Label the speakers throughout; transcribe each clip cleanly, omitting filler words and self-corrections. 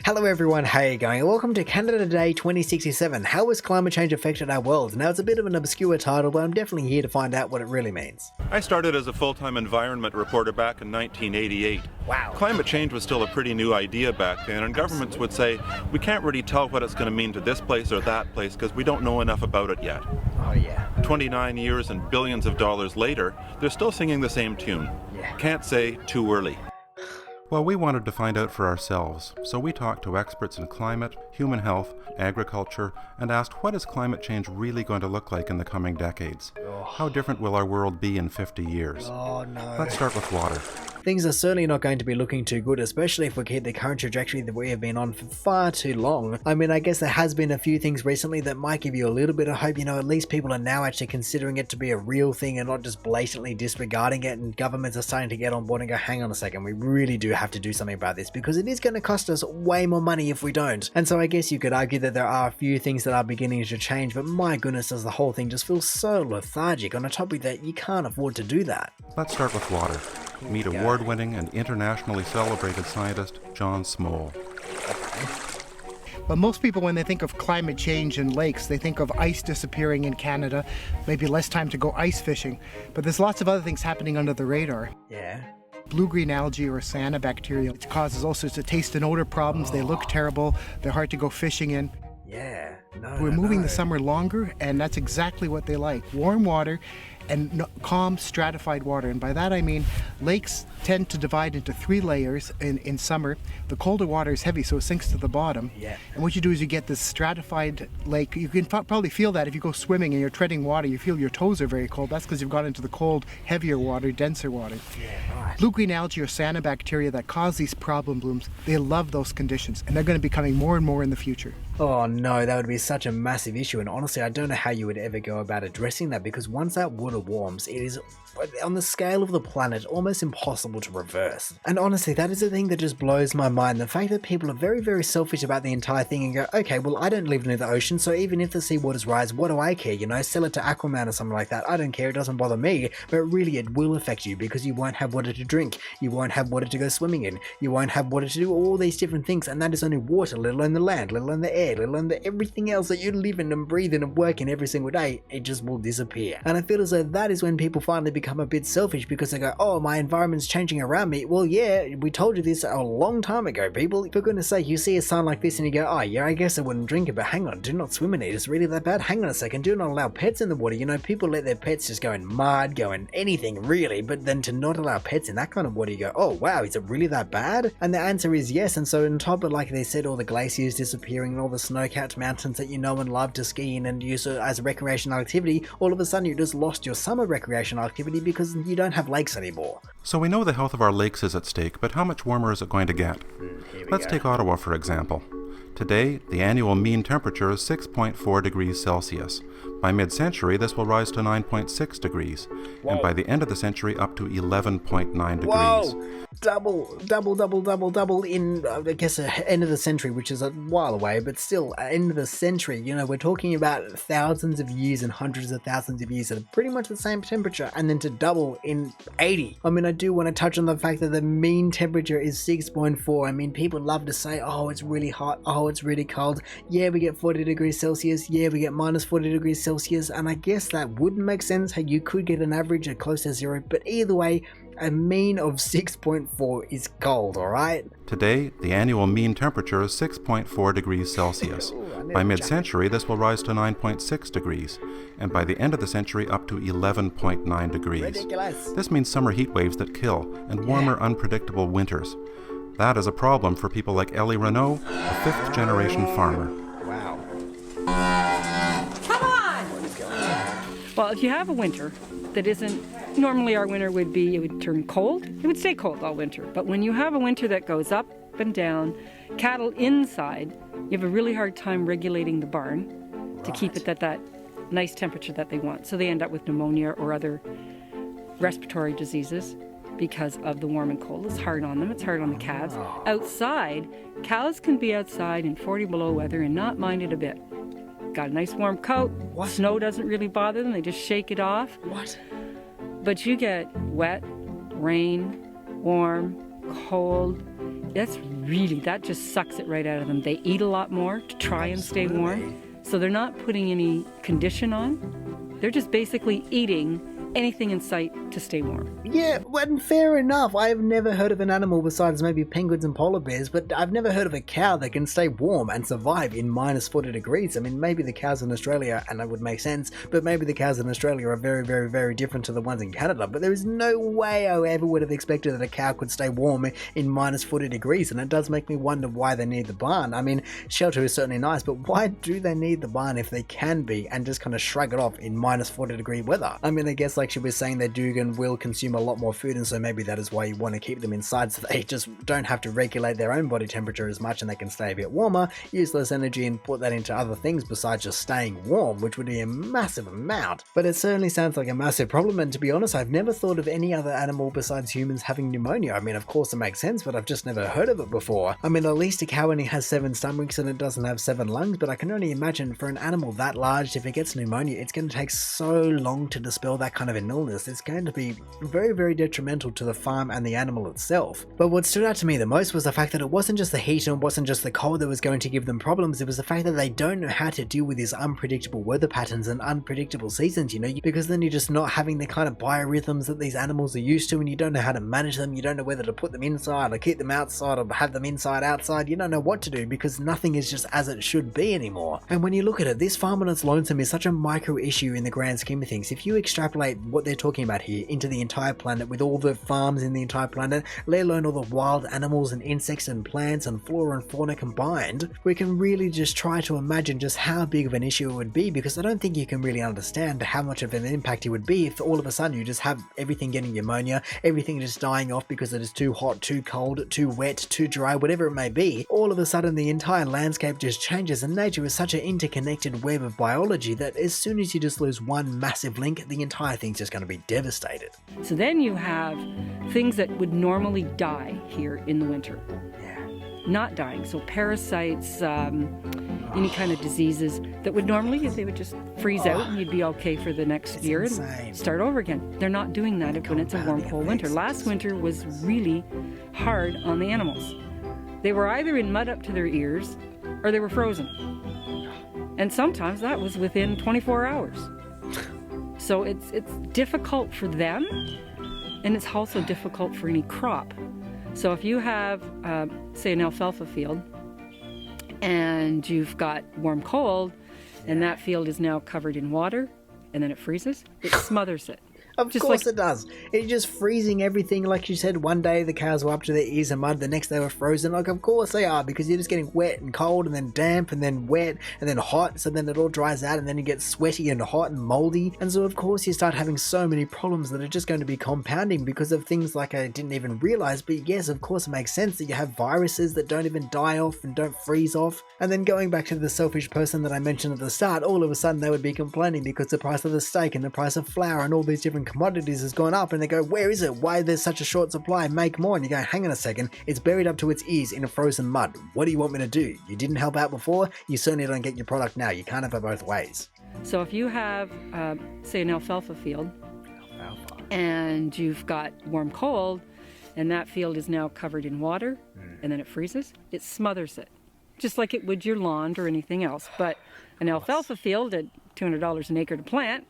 Speaker 1: Hello everyone, how are you going? Welcome to Canada Day 2067. How has climate change affected our world? Now it's a bit of an obscure title, but I'm definitely here to find out what it really means.
Speaker 2: I started as a full-time environment reporter back in 1988.
Speaker 1: Wow.
Speaker 2: Climate change was still a pretty new idea back then, and governments would say, we can't really tell what it's going to mean to this place or that place because we don't know enough about it yet.
Speaker 1: Oh yeah.
Speaker 2: 29 years and billions of dollars later, they're still singing the same tune.
Speaker 1: Yeah.
Speaker 2: Can't say too early.
Speaker 3: Well, we wanted to find out for ourselves, so we talked to experts in climate, human health, agriculture, and asked what is climate change really going to look like in the coming decades? How different will our world be in 50 years?
Speaker 1: Oh no.
Speaker 3: Let's start with water.
Speaker 1: Things are certainly not going to be looking too good, especially if we keep the current trajectory that we have been on for far too long. I mean, I guess there has been a few things recently that might give you a little bit of hope. You know, at least people are now actually considering it to be a real thing and not just blatantly disregarding it, and governments are starting to get on board and go, hang on a second, we really do have to do something about this because it is going to cost us way more money if we don't. And so I guess you could argue that there are a few things that are beginning to change, but my goodness, does the whole thing just feel so lethargic on a topic that you can't afford to do that.
Speaker 3: Let's start with water. Meet award-winning and internationally celebrated scientist John Smole.
Speaker 4: But most people, when they think of climate change and lakes, they think of ice disappearing in Canada, maybe less time to go ice fishing. But there's lots of other things happening under the radar.
Speaker 1: Yeah.
Speaker 4: Blue-green algae or cyanobacteria, it causes all sorts of taste and odor problems. They look terrible. They're hard to go fishing in.
Speaker 1: Yeah.
Speaker 4: We're moving the summer longer, and that's exactly what they like. Warm water and calm, stratified water. And by that I mean lakes tend to divide into 3 layers in summer. The colder water is heavy, so it sinks to the bottom.
Speaker 1: Yeah.
Speaker 4: And what you do is you get this stratified lake. You can probably feel that if you go swimming and you're treading water, you feel your toes are very cold. That's because you've gone into the cold, heavier water, denser water.
Speaker 1: Yeah, right.
Speaker 4: Blue-green algae or cyanobacteria that cause these problem blooms, they love those conditions, and they're going to be coming more and more in the future.
Speaker 1: Oh no, that would be such a massive issue, and honestly I don't know how you would ever go about addressing that, because once that water warms, it is, on the scale of the planet, almost impossible to reverse. And honestly, that is the thing that just blows my mind, the fact that people are very, very selfish about the entire thing and go, okay, well I don't live near the ocean, so even if the sea waters rise, what do I care, you know, sell it to Aquaman or something like that, I don't care, it doesn't bother me. But really it will affect you, because you won't have water to drink, you won't have water to go swimming in, you won't have water to do all these different things, and that is only water, let alone the land, let alone the air, let alone everything else that you live in and breathe in and work in every single day. It just will disappear. And I feel as though that is when people finally become a bit selfish, because they go, oh, my environment's changing around me. Well, yeah, we told you this a long time ago, people. For goodness sake, you see a sign like this and you go, oh yeah, I guess I wouldn't drink it, but hang on, do not swim in it. It's really that bad? Hang on a second, do not allow pets in the water. You know, people let their pets just go in mud, go in anything really, but then to not allow pets in that kind of water, you go, oh wow, is it really that bad? And the answer is yes. And so on top of, like they said, all the glaciers disappearing and all the snow-capped mountains that you know and love to ski in and use as a recreational activity, all of a sudden you just lost your summer recreational activity because you don't have lakes anymore.
Speaker 3: So we know the health of our lakes is at stake, but how much warmer is it going to get? Let's take Ottawa for example. Today, the annual mean temperature is 6.4 degrees Celsius. By mid-century, this will rise to 9.6 degrees,
Speaker 1: Whoa.
Speaker 3: And by the end of the century, up to 11.9 degrees.
Speaker 1: Whoa! Double in, I guess, end of the century, which is a while away, but still, end of the century, you know, we're talking about thousands of years and hundreds of thousands of years at pretty much the same temperature, and then to double in 80. I mean, I do want to touch on the fact that the mean temperature is 6.4. I mean, people love to say, oh, it's really hot, oh, it's really cold. Yeah, we get 40 degrees Celsius, yeah, we get minus 40 degrees Celsius, and I guess that would make sense. Hey, you could get an average at close to 0, but either way, a mean of 6.4 is cold, alright?
Speaker 3: Today, the annual mean temperature is 6.4 degrees Celsius. By mid-century, this will rise to 9.6 degrees, and by the end of the century, up to 11.9 degrees.
Speaker 1: Ridiculous.
Speaker 3: This means summer heat waves that kill, and warmer, unpredictable winters. That is a problem for people like Ellie Renault, a fifth-generation farmer.
Speaker 1: Wow.
Speaker 5: Come on! Well, if you have a winter that isn't, normally our winter would be, it would turn cold. It would stay cold all winter. But when you have a winter that goes up and down, cattle inside, you have a really hard time regulating the barn to keep it at that nice temperature that they want. So they end up with pneumonia or other respiratory diseases because of the warm and cold. It's hard on them. It's hard on the calves. Outside, cows can be outside in 40 below weather and not mind it a bit. Got a nice warm coat.
Speaker 1: What?
Speaker 5: Snow doesn't really bother them. They just shake it off.
Speaker 1: What?
Speaker 5: But you get wet, rain, warm, cold. That's really, that just sucks it right out of them. They eat a lot more to try and stay warm. So they're not putting any condition on. They're just basically eating anything in sight to stay warm.
Speaker 1: Yeah, and fair enough. I've never heard of an animal besides maybe penguins and polar bears, but I've never heard of a cow that can stay warm and survive in minus 40 degrees. I mean, maybe the cows in Australia, and that would make sense, but maybe the cows in Australia are very, very, very different to the ones in Canada. But there is no way I ever would have expected that a cow could stay warm in minus 40 degrees, and it does make me wonder why they need the barn. I mean, shelter is certainly nice, but why do they need the barn if they can be and just kind of shrug it off in minus 40 degree weather? I mean, I guess like she was saying, they do and will consume a lot more food, and so maybe that is why you want to keep them inside, so they just don't have to regulate their own body temperature as much and they can stay a bit warmer, use less energy and put that into other things besides just staying warm, which would be a massive amount. But it certainly sounds like a massive problem, and to be honest, I've never thought of any other animal besides humans having pneumonia. I mean, of course it makes sense, but I've just never heard of it before. I mean, at least a cow only has 7 stomachs and it doesn't have 7 lungs, but I can only imagine for an animal that large, if it gets pneumonia, it's going to take so long to dispel that kind of an illness. It's going to be very, very detrimental to the farm and the animal itself. But what stood out to me the most was the fact that it wasn't just the heat and it wasn't just the cold that was going to give them problems. It was the fact that they don't know how to deal with these unpredictable weather patterns and unpredictable seasons, you know, because then you're just not having the kind of biorhythms that these animals are used to, and you don't know how to manage them. You don't know whether to put them inside or keep them outside or have them inside, outside. You don't know what to do because nothing is just as it should be anymore. And when you look at it, this farm on its lonesome is such a micro issue in the grand scheme of things. If you extrapolate what they're talking about here into the entire planet, with all the farms in the entire planet, let alone all the wild animals and insects and plants and flora and fauna combined, we can really just try to imagine just how big of an issue it would be, because I don't think you can really understand how much of an impact it would be if all of a sudden you just have everything getting pneumonia, everything just dying off because it is too hot, too cold, too wet, too dry, whatever it may be. All of a sudden the entire landscape just changes, and nature is such an interconnected web of biology that as soon as you just lose one massive link, the entire thing's just going to be devastated.
Speaker 5: So then you have things that would normally die here in the winter. Not dying. So parasites, any kind of diseases that would normally, they would just freeze out and you'd be okay for the next year and start over again. They're not doing that when it's a warm, cold winter. Last winter was really hard on the animals. They were either in mud up to their ears or they were frozen. And sometimes that was within 24 hours. So it's difficult for them, and it's also difficult for any crop. So if you have, say, an alfalfa field, and you've got warm cold, and that field is now covered in water, and then it freezes, it smothers it.
Speaker 1: Of course it does. It's just freezing everything. Like you said, one day the cows were up to their ears in mud, the next they were frozen. Like, of course they are, because you're just getting wet and cold and then damp and then wet and then hot. So then it all dries out and then you get sweaty and hot and moldy. And so of course you start having so many problems that are just going to be compounding because of things like I didn't even realize. But yes, of course it makes sense that you have viruses that don't even die off and don't freeze off. And then going back to the selfish person that I mentioned at the start, all of a sudden they would be complaining because the price of the steak and the price of flour and all these different commodities has gone up, and they go, where is it? Why there's such a short supply? Make more. And you go, hang on a second, it's buried up to its ears in a frozen mud. What do you want me to do? You didn't help out before, you certainly don't get your product now. You can't have it both ways.
Speaker 5: So if you have, say, an alfalfa field, and you've got warm cold, and that field is now covered in water, and then it freezes, it smothers it, just like it would your lawn or anything else. But an alfalfa field at $200 an acre to plant,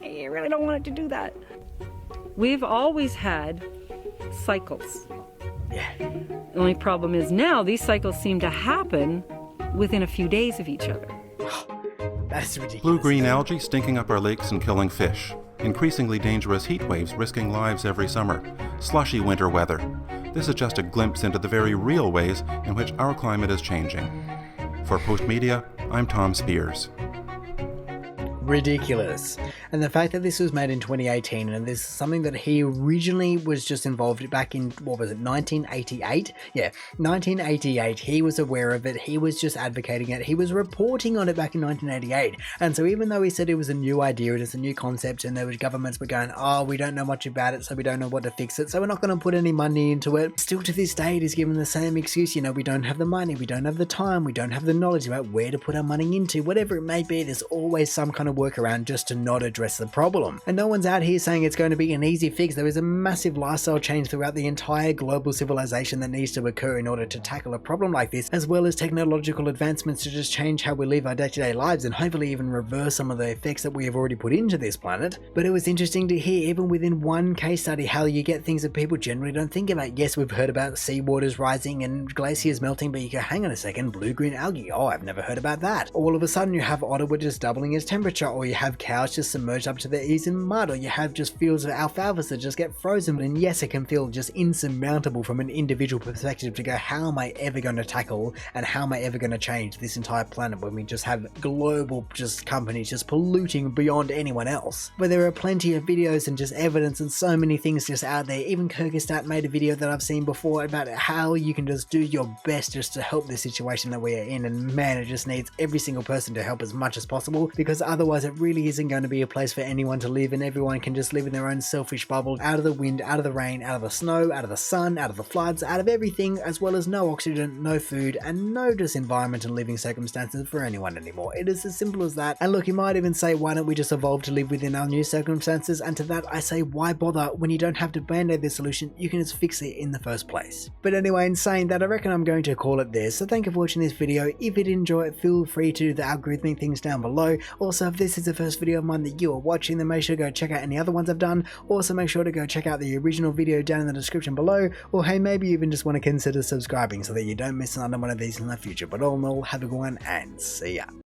Speaker 5: you really don't want it to do that. We've always had cycles. The only problem is now these cycles seem to happen within a few days of each other.
Speaker 1: That's ridiculous.
Speaker 3: Blue-green algae stinking up our lakes and killing fish. Increasingly dangerous heat waves risking lives every summer. Slushy winter weather. This is just a glimpse into the very real ways in which our climate is changing. For Post Media, I'm Tom Spears.
Speaker 1: Ridiculous. And the fact that this was made in 2018, and this is something that he originally was just involved back in, 1988? Yeah, 1988. He was aware of it. He was just advocating it. He was reporting on it back in 1988. And so even though he said it was a new idea, it is a new concept, and there were governments were going, oh, we don't know much about it, so we don't know what to fix it, so we're not going to put any money into it. Still to this day, it is given the same excuse, we don't have the money, we don't have the time, we don't have the knowledge about where to put our money into, whatever it may be. There's always some kind of workaround just to not address the problem. And no one's out here saying it's going to be an easy fix. There is a massive lifestyle change throughout the entire global civilization that needs to occur in order to tackle a problem like this, as well as technological advancements to just change how we live our day-to-day lives and hopefully even reverse some of the effects that we have already put into this planet. But it was interesting to hear, even within one case study, how you get things that people generally don't think about. Yes, we've heard about seawaters rising and glaciers melting, but you go, hang on a second, blue-green algae, oh, I've never heard about that. All of a sudden you have Ottawa just doubling its temperature, or you have cows just submerged up to their ears in mud, or you have just fields of alfalfa that just get frozen. And yes, it can feel just insurmountable from an individual perspective to go, how am I ever going to tackle and how am I ever going to change this entire planet when we just have global just companies just polluting beyond anyone else? But there are plenty of videos and just evidence and so many things just out there. Even Kyrgyzstan made a video that I've seen before about how you can just do your best just to help the situation that we are in, and man, it just needs every single person to help as much as possible, because otherwise it really isn't going to be a place for anyone to live, and everyone can just live in their own selfish bubble, out of the wind, out of the rain, out of the snow, out of the sun, out of the floods, out of everything, as well as no oxygen, no food, and no just environment and living circumstances for anyone anymore. It is as simple as that. And look, you might even say, why don't we just evolve to live within our new circumstances? And to that I say, why bother when you don't have to band-aid the solution? You can just fix it in the first place. But anyway, in saying that, I reckon I'm going to call it there. So thank you for watching this video. If you did enjoy it, feel free to do the algorithmic things down below. Also, if this is the first video of mine that you are watching, then make sure to go check out any other ones I've done. Also, make sure to go check out the original video down in the description below, or hey, maybe you even just want to consider subscribing so that you don't miss another one of these in the future. But all in all, have a good one and see ya.